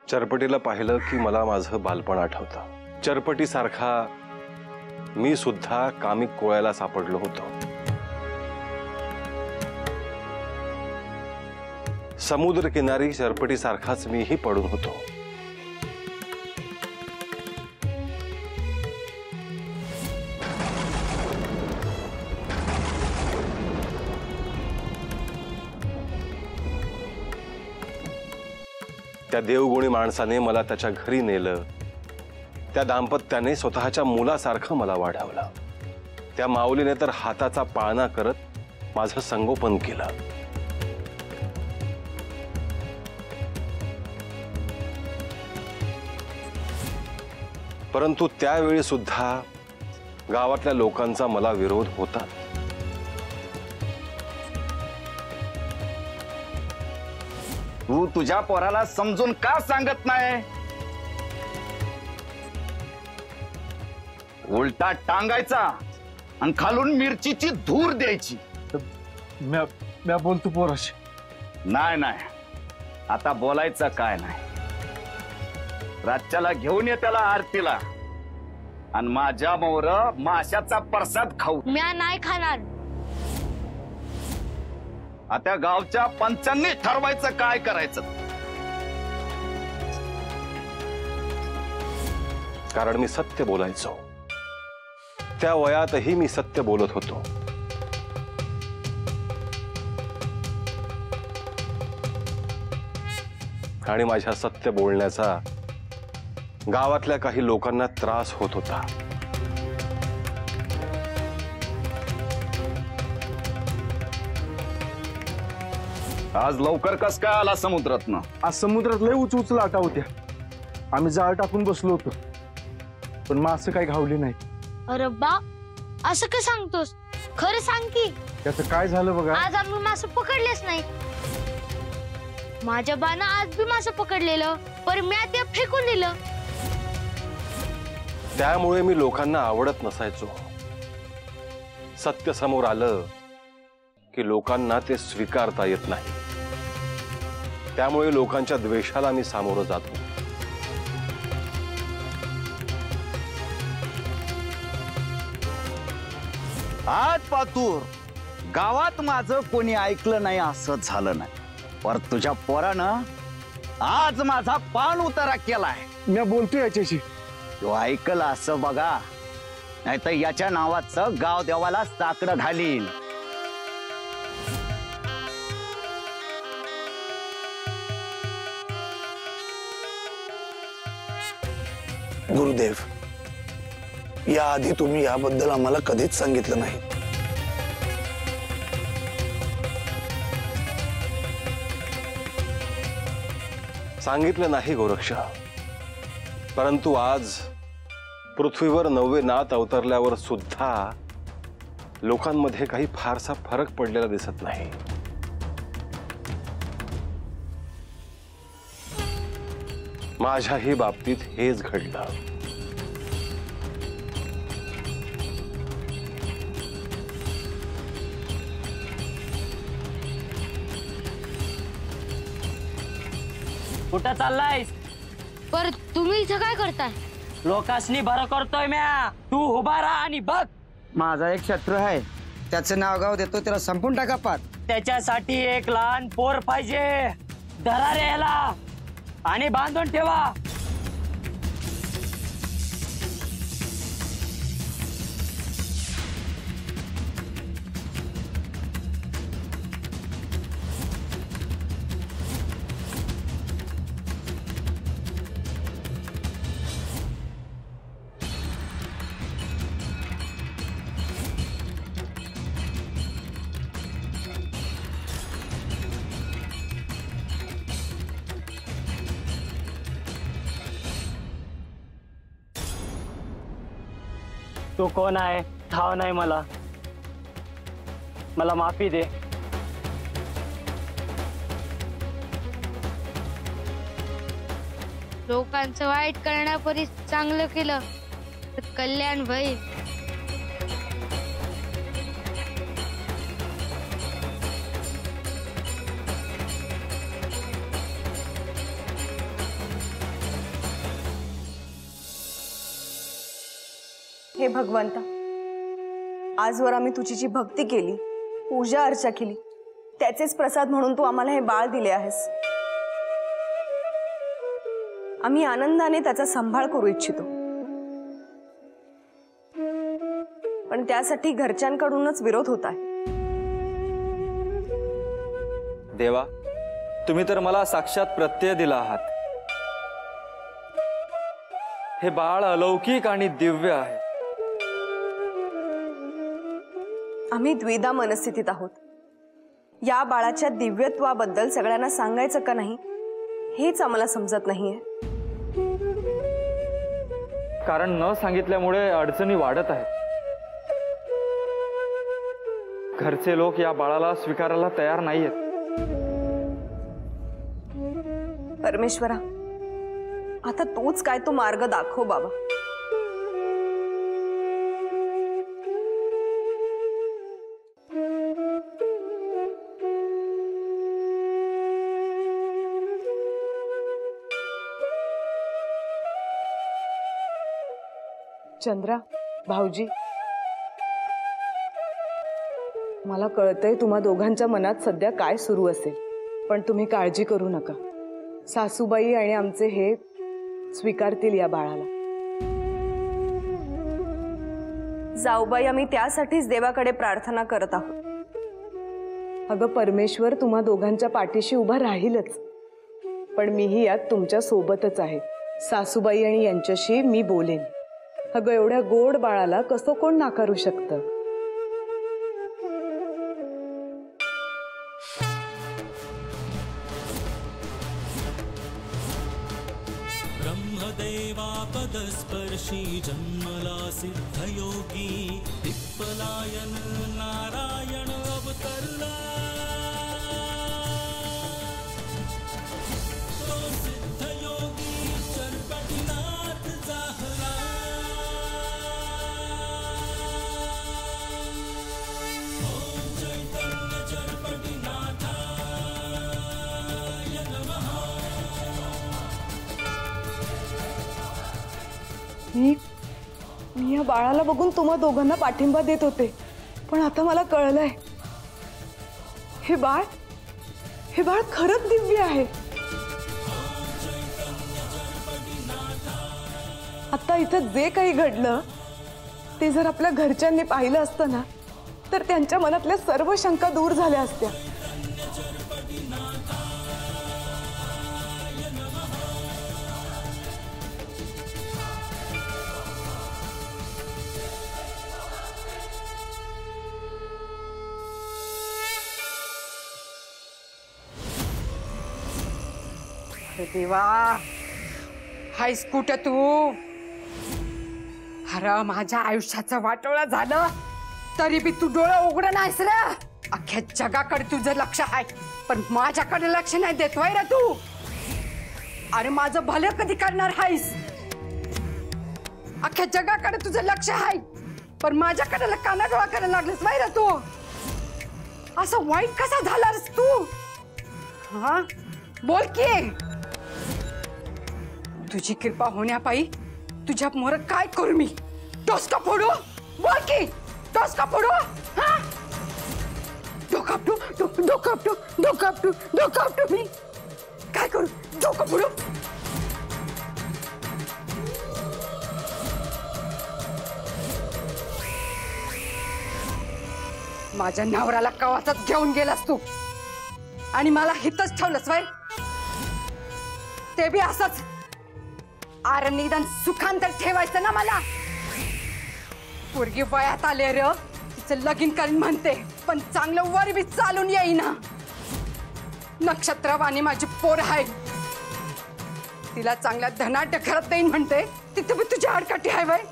चरपटीला पाहिलं की मला माझं बालपण आठवतं। चरपटी सारखा मी सुद्धा कामिक कोळ्याला सापडलो होतो। समुद्र किनारी चरपटी सारखाच मीही पडून होतो। त्या देवगुणी माणसाने मला त्याच्या घरी नेलं। त्या दाम्पत्याने स्वतःच्या मुलासारखं मला वाढवलं। त्या माऊलीने तर हाताचा पाळणा करत माझं संगोपन केलं। परंतु त्यावेळी सुद्धा गावातल्या लोकांचा मला विरोध होता। तू तुझ्या पोराला समजून का सांगत नाही? उलटा टांगायचा आणि खालून मिरचीची धूर द्यायची। म्या बोलतो पोराशी। नाही नाही, आता बोलायचं काय नाही। रातच्याला घेऊन ये त्याला आरतीला आणि माझ्या मोर माशाचा प्रसाद खाऊ। म्या नाही खाणार। आता गावच्या पंचांनी ठरवायचं काय करायचं। कारण मी सत्य बोलायचो। त्या वयातही मी सत्य बोलत होतो। आणि माझ्या सत्य बोलण्याचा गावातल्या काही लोकांना त्रास होत होता। आज लवकर कस काय आला समुद्रातनं? आज समुद्रात लय उच उच लाटा होत्या। आम्ही जाळ टाकून बसलो होतो, पण मासे काही घावले नाही। अरे बा, असं का सांगतोस? खरं सांग की त्याचं काय झालं बघा। आज आम्ही मासे पकडलेच नाही। माझ्या बानं आज बी मासे पकडलेलं, पण मी ते फेकून दिलं। त्यामुळे मी लोकांना आवडत नसायचो। सत्य समोर आलं की लोकांना ते स्वीकारता येत नाही। त्यामुळे लोकांच्या द्वेषाला मी सामोरं जातो। आज पातूर गावात माझं कोणी ऐकलं नाही असं झालं नाही, पर तुझ्या पोरानं आज माझा पान उतारा केलाय। म्या बोलतो याच्याशी। तो ऐकलं असं बघा, नाहीतर याच्या नावाचं गाव देवाला साकडं घालील। गुरुदेव, याआधी तुम्ही याबद्दल आम्हाला कधीच सांगितलं नाही। सांगितलं नाही गोरक्ष, परंतु आज पृथ्वीवर 9वे नाथ अवतरल्यावर सुद्धा लोकांमध्ये काही फारसा फरक पडलेला दिसत नाही। माझ्याही बाबतीत हेच घडलं। कुठं चाललायस? पर तुम्ही इथं काय करताय? लोकांनी बरं करतोय म्या। तू उभा राहा आणि बघ। माझा एक शत्रू आहे, त्याचं नाव गाव देतो, त्याला संपून टाका पार। त्याच्यासाठी एक लहान पोर पाहिजे। धरा रे याला आणि बांधून ठेवा। तू कोण आहे ठाव नाही मला। मला माफी दे। लोकांचं वाईट करण्यापरी चांगलं केलं तर कल्याण होईल। हे भगवंता, आजवर आम्ही तुझी जी भक्ती केली, पूजा अर्चा केली, त्याचेच प्रसाद म्हणून तू आम्हाला हे बाळ दिले आहेस. आम्ही आनंदाने त्याचा सांभाळ करू इच्छितो, पण त्यासाठी घरच्यांकडूनच विरोध होत आहे. देवा, तुम्ही तर मला साक्षात प्रत्यय दिला आहात. हे बाळ अलौकिक आणि दिव्य आहे. आम्ही द्विधा मनस्थितीत आहोत. या बाळाच्या दिव्यत्वाबद्दल सगळ्यांना सांगायचं का नाही हेच आम्हाला समजत नाहीये. कारण न सांगितल्यामुळे अडचणी वाढत आहेत. घरचे लोक या बाळाला स्वीकारायला तयार नाहीयेत. परमेश्वरा, आता तूच काय तो मार्ग दाखव बाबा. चंद्रा, भाऊजी, मला कळतंय तुम्हा दोघांच्या मनात सध्या काय सुरू असेल, पण तुम्ही काळजी करू नका. सासूबाई आणि आमचे हे स्वीकारतील या बाळाला. जाऊबाई, आम्ही त्यासाठीच देवाकडे प्रार्थना करत आहोत. अगं, परमेश्वर तुम्हा दोघांच्या पाठीशी उभा राहीलच, पण मीही यात तुमच्या सोबतच आहे. सासूबाई आणि यांच्याशी मी बोलेन. अगं, एवढ्या गोड बाळाला कसं कोण नाकारू शकतं. ब्रह्मदेवापदस्पर्शी जन्मला सिद्धयोगी विप्पलायन नारायण अवतरला. तो सिद्धयोगी चरपटीनाथ जाहला. ओम चैतन्य चरपटीनाथाय नमः. मी या बाळाला बघून तुम्हा दोघांना पाठिंबा देत होते, पण आता मला कळलंय हे बाळ खरंच दिव्य आहे. आता इथं जे काही घडलं ते जर आपल्या घरच्यांनी पाहिलं असतं ना, तर त्यांच्या मनातल्या सर्व शंका दूर झाल्या असत्या. देवा, हायस कुठं तू? अरे, माझ्या आयुष्याचं वाटोळं झालं तरी बी तू डोळं उघड नाहीस रे. अख्ख्या जगाकडे तुझं लक्ष आहे, पण माझ्याकडे लक्ष नाही देतोय रे तू. अरे, माझं भलं कधी करणार आहेस? अख्ख्या जगाकडे तुझं लक्ष आहे, पण माझ्याकडे कानाडोळा करायला लागलीस बाई रे तू. असं वाईट कसा झालास तू? हा, बोल की. तुझी कृपा होण्यापायी तुझ्या मोर काय करू मी? डोसका फोडू? बोल की, डोसका फोडू? हा, डोका आपटू मी काय करू? डोका फोडू? माझ्या नवऱ्याला कवाचाच घेऊन गेलास तू आणि मला हितच ठेवलंस बाई. ते बी असंच. अरे, निदान सुखांतर ठेवायचं ना मला. पोरगी वयात आले र, तिचं लगीन करीन म्हणते, पण चांगलं वर बी चालून येईना. नक्षत्रवाणी माझी पोर आहे, तिला चांगल्या धनाढ्य घरात देईन म्हणते, तिथे बी तुझी आडकाठी आहे बाई.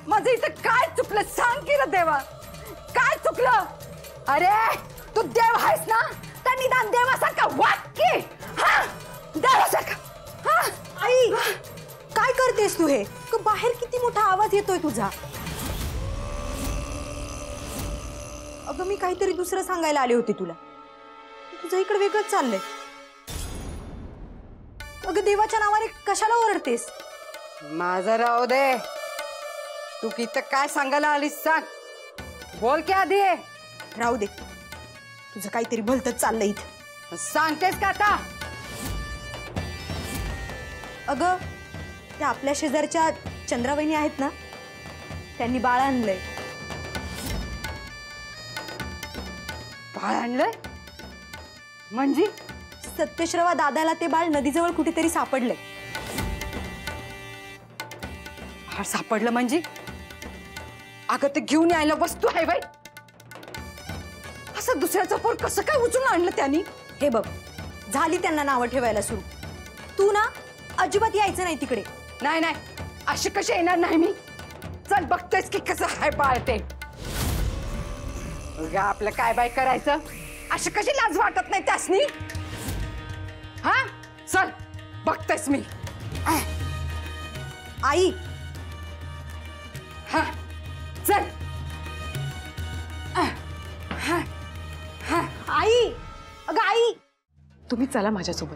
माझं इथं काय चुकलं सांग की र देवा, काय चुकलं? अरे, तू देव आहेस ना, तर निदान देवासारखा वाक्य. हा, देवासारखा. हा, आई, काय करतेस तू हे? बाहेर किती मोठा आवाज येतोय तुझा. अगं, मी काहीतरी दुसरं सांगायला आले होते तुला. तुझं इकडे वेगळंच चाललंय. अगं, देवाच्या नावाने कशाला ओरडतेस? माझं राहू दे. तू इथं काय सांगायला आलीस सांग. बोल की आधी. राहू दे, तुझं काहीतरी भलतच चाललंय इथं. सांगतेस का आता? अगं, त्या आपल्या शेजारच्या चंद्रावहिनी आहेत ना, त्यांनी बाळ आणलंय. बाळ आणलंय म्हणजे? सत्यश्रवा दादाला ते बाळ नदीजवळ कुठेतरी सापडलंय. बाळ सापडलं म्हणजे? अगं ते घेऊन यायला वस्तू आहे बाई. असं दुसऱ्याचं पोर कसं काय उचलून आणलं त्यांनी? हे बघ, झाली त्यांना नावं ठेवायला सुरू. तू ना अजिबात यायचं नाही तिकडे. नाही नाही, अशी कशी येणार नाही मी. चल बघतेस की कसं हाय बाळ ते. आपलं काय बाय करायचं? अशी कशी लाज वाटत नाही त्यासनी? हा चल बघतेस मी. आई, हा चल. आई, अगं आई. तुम्ही चला माझ्यासोबत.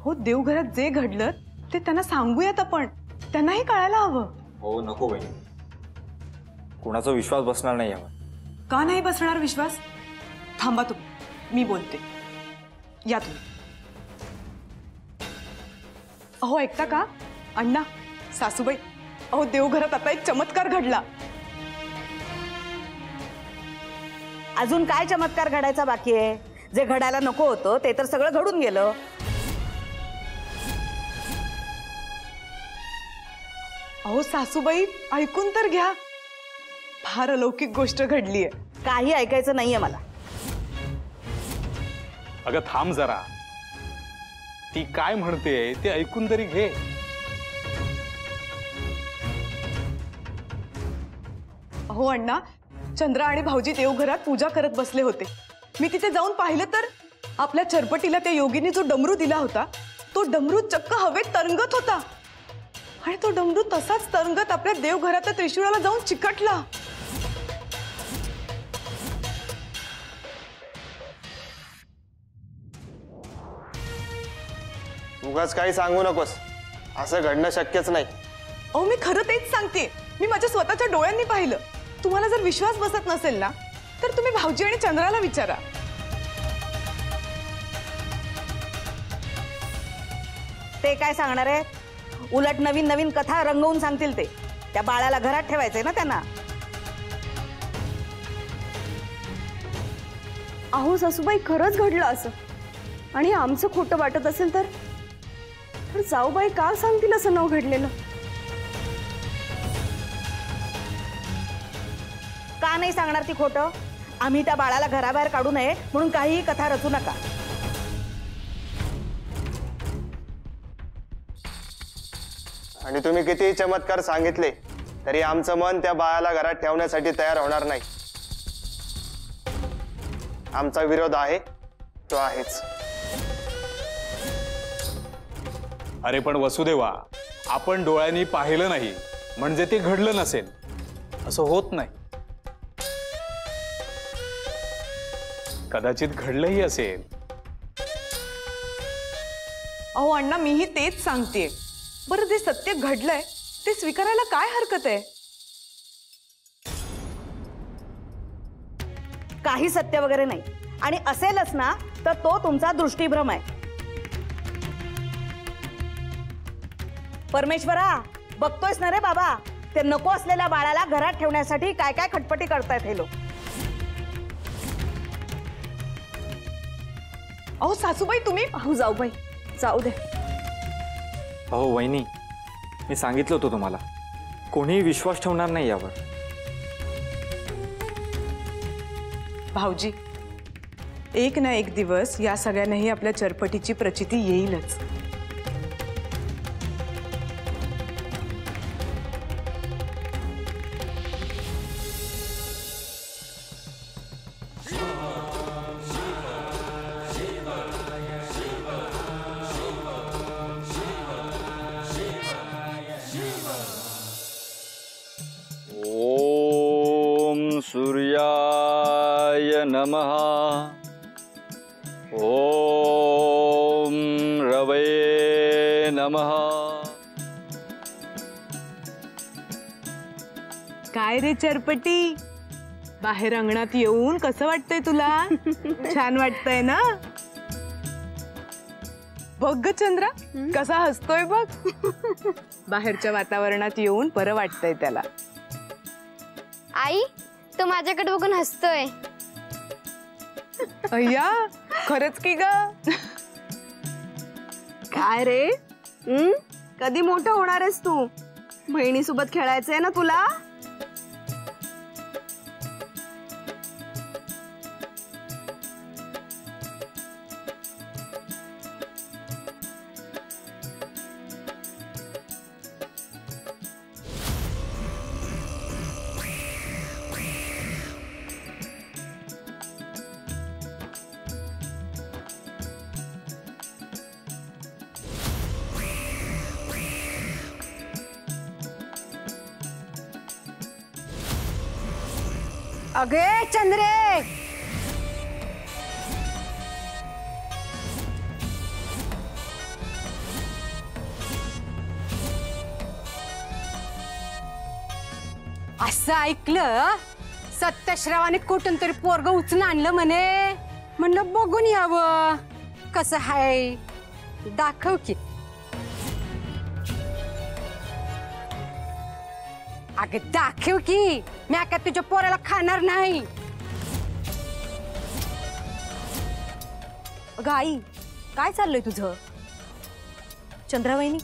हो, देवघरात जे घडलं ते त्यांना सांगूयात आपण. त्यांनाही कळायला हवं. हो नको बहिणी, कोणाचा विश्वास बसणार नाही यावर. का नाही बसणार विश्वास? थांबा तुम्ही, मी बोलते. या तुम्ही. अहो ऐकता का अण्णा, सासूबाई, अहो देवघरात आता एक चमत्कार घडला. अजून काय चमत्कार घडायचा बाकी आहे? जे घडायला नको होतं ते तर सगळं घडून गेलं. अहो सासूबाई, ऐकून तर घ्या. फार अलौकिक गोष्ट घडलीये. काही ऐकायचं नाहीये मला. अगं थांब जरा, ती काय म्हणते ते ऐकून तरी घे. अहो अण्णा, चंद्रा आणि भाऊजी देवघरात पूजा करत बसले होते. मी तिथे जाऊन पाहिलं तर आपल्या चरपटीला त्या योगीने जो डमरू दिला होता तो डमरू चक्क हवेत तरंगत होता. आणि तो डमरू तसाच तरंगत आपल्या देवघराच्या त्रिशूळाला जाऊन चिकटला. उगाच काही सांगू नकोस, असं घडणं शक्यच नाही. अहो मी खरं तेच सांगते. मी माझ्या स्वतःच्या डोळ्यांनी पाहिलं. तुम्हाला जर विश्वास बसत नसेल ना तर तुम्ही भाऊजी आणि चंद्राला विचारा. ते काय सांगणार आहे? उलट नवीन नवीन कथा रंगवून सांगतील ते. त्या बाळाला घरात ठेवायचंय ना त्यांना. अहो सासूबाई, खरंच घडलं असं. आणि आमचं खोटं वाटत असेल तर जाऊबाई का सांगतील असं नाव घडलेलं? का नाही सांगणार ती खोटं? आम्ही त्या बाळाला घराबाहेर काढू नये म्हणून काहीही कथा रचू नका. आणि तुम्ही कितीही चमत्कार सांगितले तरी आमचं मन त्या बाळाला घरात ठेवण्यासाठी तयार होणार नाही. आमचा विरोध आहे तो आहेच. अरे पण वसुदेवा, आपण डोळ्यांनी पाहिलं नाही म्हणजे ते घडलं नसेल असं होत नाही. कदाचित घडलंही असेल. अहो अण्णा, मीही तेच सांगतेय. बरं, जे सत्य घडलंय ते स्वीकारायला काय हरकत आहे? काही सत्य वगैरे नाही. आणि असेलच ना तर तो तुमचा दृष्टीभ्रम आहे. परमेश्वरा, बघतोयस ना रे बाबा, ते नको असलेल्या बाळाला घरात ठेवण्यासाठी काय काय खटपटी करतायत हे लोक. अहो सासूबाई, तुम्ही. अहो जाऊबाई, जाऊ दे. अहो वहिनी, मी सांगितलं होतं तुम्हाला, कोणीही विश्वास ठेवणार नाही यावर. भाऊजी, एक ना एक दिवस या सगळ्यांनाही आपल्या चरपटीची प्रचिती येईलच. सूर्याय नमः. ओम रवये नमः. काय रे चरपटी, बाहेर अंगणात येऊन कसं वाटतंय तुला? छान वाटतंय ना? बघ ग चंद्रा कसा हसतोय बघ. बाहेरच्या वातावरणात येऊन बरं वाटतंय त्याला. आई तो माझ्याकडे बघून हसतोय. अय्या खरंच की ग. काय रे कधी मोठं होणार आहेस तू? बहिणीसोबत खेळायचंय ना तुला? अगे चंद्रे, असं ऐकलं सत्यश्रावाने कुठून तरी पोरग उचलून आणलं म्हणे. म्हणलं बघून यावं कसं हाय, दाखव की. अगं दाखव की, मी काय तुझ्या पोराला खाणार नाही. अगं आई काय चाललंय तुझं? चंद्रावहिनी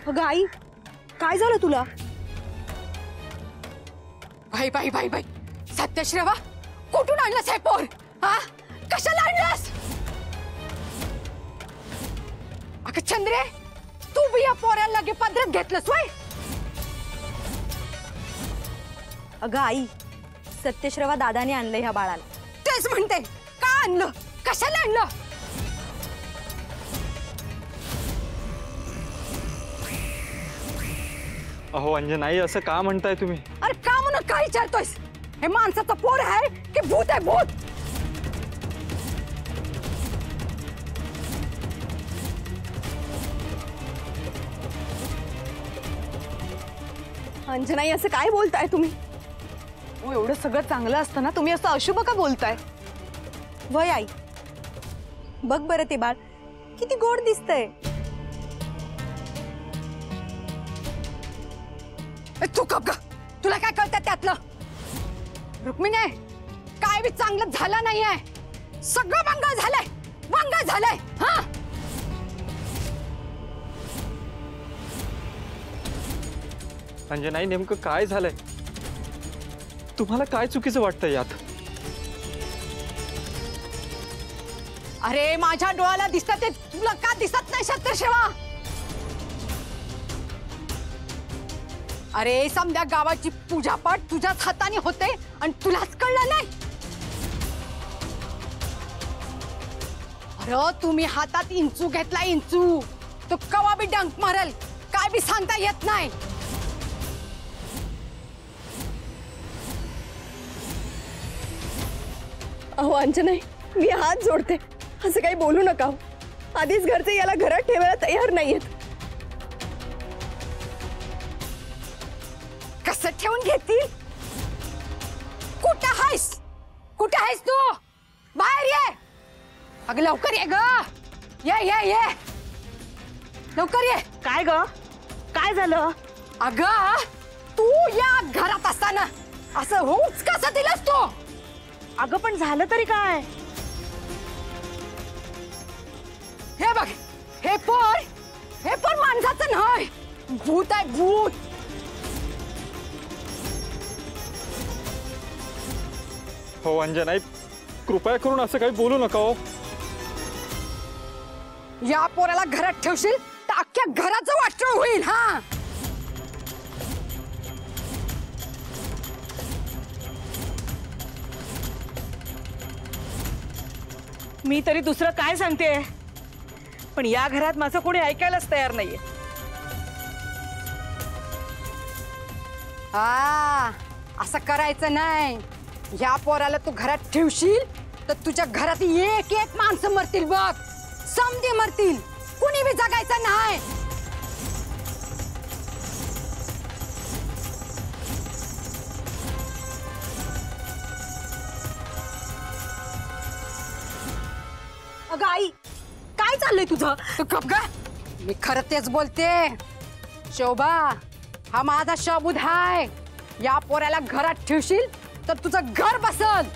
अगं आई काय झालं तुला? भाई भाई भाई भाई सत्यश्रवा कुठून आणलास हे पोर? हा कशाला आणलास? अगं चंद्रे तू बी या पोराला लगे पदरात घेतलंस वय? अगं आई सत्यश्रवा दादाने आणलं ह्या बाळाला. तेच म्हणते, का आणलं, कशाला आणलं? अहो अंजनाई असं का म्हणताय तुम्ही? अरे का म्हणून काय विचारतोयस? हे माणसाचं पोर आहे की भूत आहे भूत? अंजनाई असं काय बोलताय तुम्ही? एवढं सगळं चांगलं असताना तुम्ही असं अशुभ का बोलताय? वय आई बघ बरं ते बाळ किती गोड दिसतंय. तू कप ग, तुला काय कळतं त्यातलं? रुक्मिणी काय बी चांगलं झालं नाहीये, सगळं मंगळ झालंय, मंगळ झालंय. हा अंजनाई नेमकं काय झालंय? तुम्हाला काय चुकीचं वाटतं यात? अरे माझ्या डोळ्याला दिसत ते तुला का दिसत नाही सत्यश्रवा? अरे समध्या गावाची पूजापाठ तुझ्याच हाताने होते आणि तुलाच कळलं नाही. अरे तुम्ही हातात इंचू घेतला, इंचू तो कवा बी डंक मारल, काय बी सांगता येत नाही. अहो अंजनाई मी हात जोडते, असं काही बोलू नका. आधीच घरचे याला घरात ठेवायला तयार नाहीयेत. कसं ठेवून घेतील? कुठं आहेस, कुठं आहेस तू? बाहेर ये. अगं लवकर ये ग, ये ये ये लवकर ये. काय ग काय झालं? अगं तू या घरात असताना असं होऊच कसं दिलंस तू? अगं पण झालं तरी काय? हे बघ, हे पोर माणसाचं नाही, भूत आहे भूत. हो अंजनाई कृपया करून असं काही बोलू नका हो. या पोराला घरात ठेवशील तर अख्ख्या घराचं वाटोळ होईल. हा मी तरी दुसरं काय सांगते, पण या घरात माझं कोणी ऐकायलाच तयार नाहीये. असं करायचं नाही. या पोराला तू घरात ठेवशील तर तुझ्या घरात एक एक माणसं मरतील बघ. समधी मरतील, कुणी बी जगायचं नाही. अगं आई, काय चाललंय तुझं? तू गप ग. मी खरं तेच बोलते. शोभा, हा माझा शबूत हाय. या पोराला घरात ठेवशील तर तुझं घर बसल.